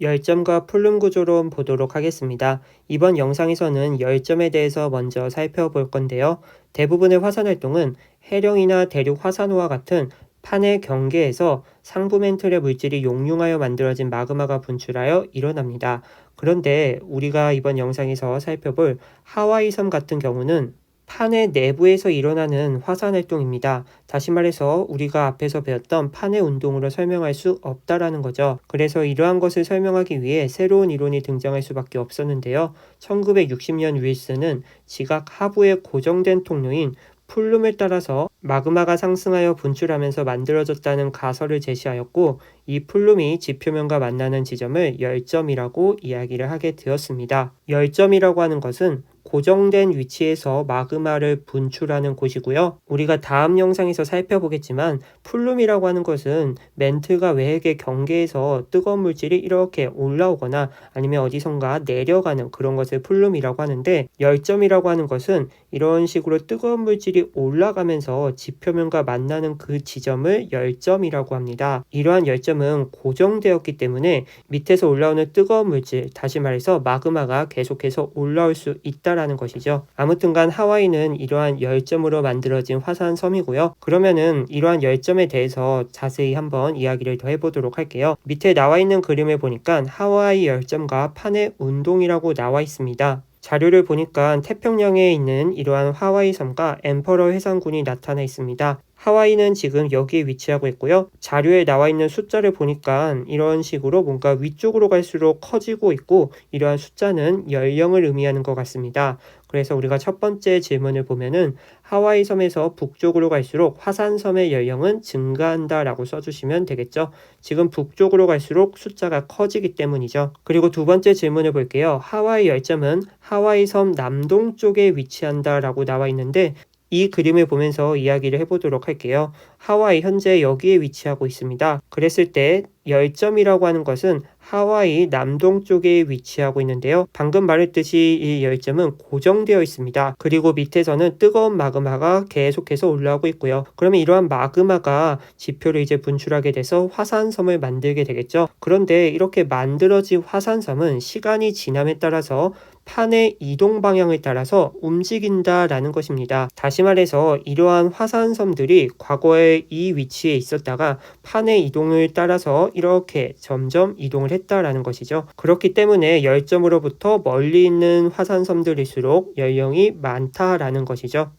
열점과 풀름 구조론 보도록 하겠습니다. 이번 영상에서는 열점에 대해서 먼저 살펴볼 건데요. 대부분의 화산 활동은 해령이나 대륙 화산호와 같은 판의 경계에서 상부 멘틀의 물질이 용융하여 만들어진 마그마가 분출하여 일어납니다. 그런데 우리가 이번 영상에서 살펴볼 하와이 섬 같은 경우는 판의 내부에서 일어나는 화산 활동입니다. 다시 말해서 우리가 앞에서 배웠던 판의 운동으로 설명할 수 없다라는 거죠. 그래서 이러한 것을 설명하기 위해 새로운 이론이 등장할 수밖에 없었는데요. 1960년 윌슨은 지각 하부에 고정된 통로인 풀룸을 따라서 마그마가 상승하여 분출하면서 만들어졌다는 가설을 제시하였고, 이 풀룸이 지표면과 만나는 지점을 열점이라고 이야기를 하게 되었습니다. 열점이라고 하는 것은 고정된 위치에서 마그마를 분출하는 곳이고요. 우리가 다음 영상에서 살펴보겠지만 풀룸이라고 하는 것은 멘틀과 외핵의 경계에서 뜨거운 물질이 이렇게 올라오거나 아니면 어디선가 내려가는 그런 것을 풀룸이라고 하는데, 열점이라고 하는 것은 이런 식으로 뜨거운 물질이 올라가면서 지표면과 만나는 그 지점을 열점이라고 합니다. 이러한 열점은 고정되었기 때문에 밑에서 올라오는 뜨거운 물질, 다시 말해서 마그마가 계속해서 올라올 수 있다라는 것이죠. 아무튼간 하와이는 이러한 열점으로 만들어진 화산섬이고요. 그러면은 이러한 열점에 대해서 자세히 한번 이야기를 더 해보도록 할게요. 밑에 나와 있는 그림을 보니까 하와이 열점과 판의 운동이라고 나와 있습니다. 자료를 보니까 태평양에 있는 이러한 하와이 섬과 엠퍼러 해상군이 나타나 있습니다. 하와이는 지금 여기에 위치하고 있고요. 자료에 나와 있는 숫자를 보니까 이런 식으로 뭔가 위쪽으로 갈수록 커지고 있고, 이러한 숫자는 연령을 의미하는 것 같습니다. 그래서 우리가 첫 번째 질문을 보면은 하와이 섬에서 북쪽으로 갈수록 화산섬의 연령은 증가한다 라고 써주시면 되겠죠. 지금 북쪽으로 갈수록 숫자가 커지기 때문이죠. 그리고 두 번째 질문을 볼게요. 하와이 열점은 하와이 섬 남동쪽에 위치한다 라고 나와 있는데, 이 그림을 보면서 이야기를 해보도록 할게요. 하와이 현재 여기에 위치하고 있습니다. 그랬을 때 열점이라고 하는 것은 하와이 남동쪽에 위치하고 있는데요. 방금 말했듯이 이 열점은 고정되어 있습니다. 그리고 밑에서는 뜨거운 마그마가 계속해서 올라오고 있고요. 그러면 이러한 마그마가 지표를 이제 분출하게 돼서 화산섬을 만들게 되겠죠. 그런데 이렇게 만들어진 화산섬은 시간이 지남에 따라서 판의 이동 방향을 따라서 움직인다라는 것입니다. 다시 말해서 이러한 화산섬들이 과거에 이 위치에 있었다가 판의 이동을 따라서 이렇게 점점 이동을 했다라는 것이죠. 그렇기 때문에 열점으로부터 멀리 있는 화산섬들일수록 연령이 많다라는 것이죠.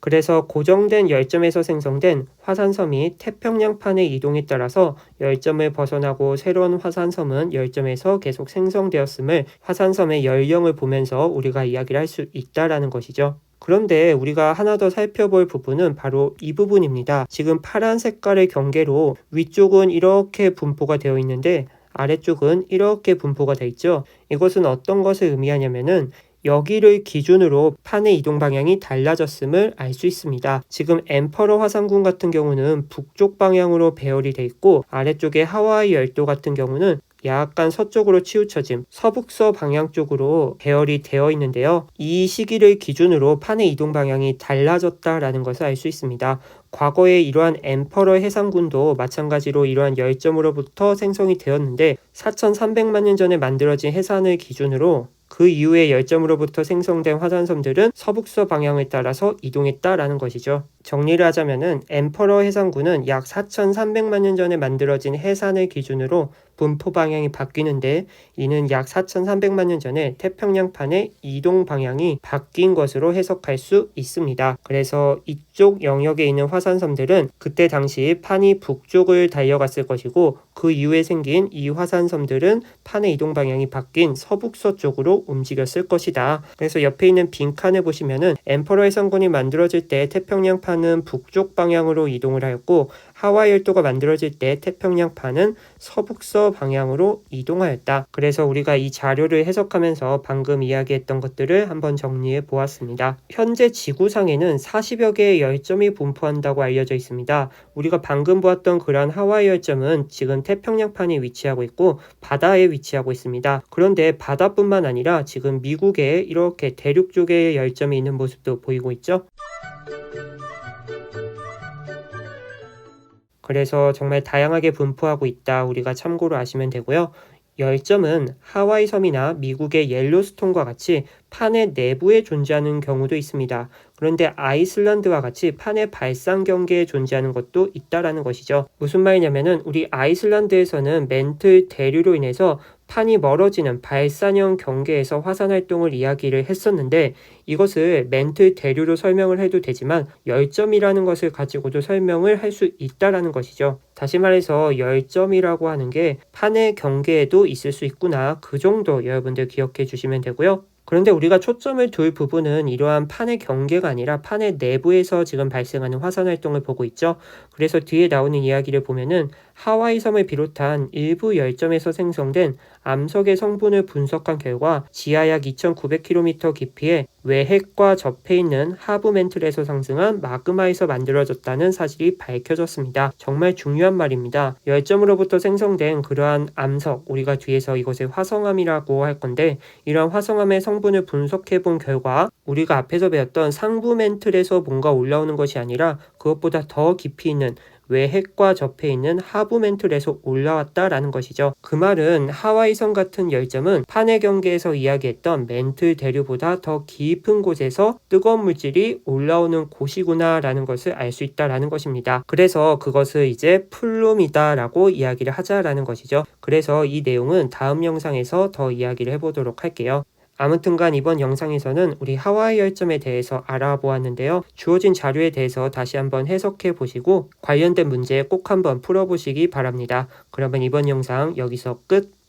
그래서 고정된 열점에서 생성된 화산섬이 태평양판의 이동에 따라서 열점을 벗어나고 새로운 화산섬은 열점에서 계속 생성되었음을 화산섬의 연령을 보면서 우리가 이야기를 할 수 있다라는 것이죠. 그런데 우리가 하나 더 살펴볼 부분은 바로 이 부분입니다. 지금 파란 색깔의 경계로 위쪽은 이렇게 분포가 되어 있는데 아래쪽은 이렇게 분포가 되어 있죠. 이것은 어떤 것을 의미하냐면은 여기를 기준으로 판의 이동 방향이 달라졌음을 알 수 있습니다. 지금 엠퍼러 화산군 같은 경우는 북쪽 방향으로 배열이 돼 있고, 아래쪽에 하와이 열도 같은 경우는 약간 서쪽으로 치우쳐짐, 서북서 방향 쪽으로 배열이 되어 있는데요. 이 시기를 기준으로 판의 이동 방향이 달라졌다라는 것을 알 수 있습니다. 과거에 이러한 엠퍼러 해상군도 마찬가지로 이러한 열점으로부터 생성이 되었는데 4,300만 년 전에 만들어진 해산을 기준으로 그 이후에 열점으로부터 생성된 화산섬들은 서북서 방향을 따라서 이동했다라는 것이죠. 정리를 하자면은 엠퍼러 해상군은 약 4,300만 년 전에 만들어진 해산을 기준으로 분포 방향이 바뀌는데, 이는 약 4,300만 년 전에 태평양판의 이동 방향이 바뀐 것으로 해석할 수 있습니다. 그래서 이쪽 영역에 있는 화산섬들은 그때 당시 판이 북쪽을 달려갔을 것이고, 그 이후에 생긴 이 화산섬들은 판의 이동 방향이 바뀐 서북서 쪽으로 움직였을 것이다. 그래서 옆에 있는 빈칸을 보시면은 엠퍼러 해상군이 만들어질 때 태평양판은 북쪽 방향으로 이동을 하였고, 하와이 열도가 만들어질 때 태평양판은 서북서 방향으로 이동하였다. 그래서 우리가 이 자료를 해석하면서 방금 이야기했던 것들을 한번 정리해 보았습니다. 현재 지구상에는 40여 개의 열점이 분포한다고 알려져 있습니다. 우리가 방금 보았던 그러한 하와이 열점은 지금 태평양판에 위치하고 있고 바다에 위치하고 있습니다. 그런데 바다뿐만 아니라 지금 미국에 이렇게 대륙 쪽에 열점이 있는 모습도 보이고 있죠. 그래서 정말 다양하게 분포하고 있다. 우리가 참고로 아시면 되고요. 열점은 하와이 섬이나 미국의 옐로스톤과 같이 판의 내부에 존재하는 경우도 있습니다. 그런데 아이슬란드와 같이 판의 발상 경계에 존재하는 것도 있다라는 것이죠. 무슨 말이냐면은 우리 아이슬란드에서는 멘틀 대류로 인해서 판이 멀어지는 발산형 경계에서 화산 활동을 이야기를 했었는데 이것을 멘틀 대류로 설명을 해도 되지만 열점이라는 것을 가지고도 설명을 할 수 있다라는 것이죠. 다시 말해서 열점이라고 하는 게 판의 경계에도 있을 수 있구나. 그 정도 여러분들 기억해 주시면 되고요. 그런데 우리가 초점을 둘 부분은 이러한 판의 경계가 아니라 판의 내부에서 지금 발생하는 화산 활동을 보고 있죠. 그래서 뒤에 나오는 이야기를 보면은 하와이 섬을 비롯한 일부 열점에서 생성된 암석의 성분을 분석한 결과 지하 약 2,900km 깊이에 외핵과 접해 있는 하부 멘틀에서 상승한 마그마에서 만들어졌다는 사실이 밝혀졌습니다. 정말 중요한 말입니다. 열점으로부터 생성된 그러한 암석, 우리가 뒤에서 이것을 화성암이라고 할 건데 이러한 화성암의 성분을 분석해 본 결과 우리가 앞에서 배웠던 상부 멘틀에서 뭔가 올라오는 것이 아니라 그것보다 더 깊이 있는 외핵과 접해 있는 하부 멘틀에서 올라왔다라는 것이죠. 그 말은 하와이섬 같은 열점은 판의 경계에서 이야기했던 멘틀 대류보다 더 깊은 곳에서 뜨거운 물질이 올라오는 곳이구나 라는 것을 알 수 있다라는 것입니다. 그래서 그것을 이제 플룸이다라고 이야기를 하자라는 것이죠. 그래서 이 내용은 다음 영상에서 더 이야기를 해보도록 할게요. 아무튼간 이번 영상에서는 우리 하와이 열점에 대해서 알아보았는데요. 주어진 자료에 대해서 다시 한번 해석해 보시고 관련된 문제 꼭 한번 풀어보시기 바랍니다. 그러면 이번 영상 여기서 끝!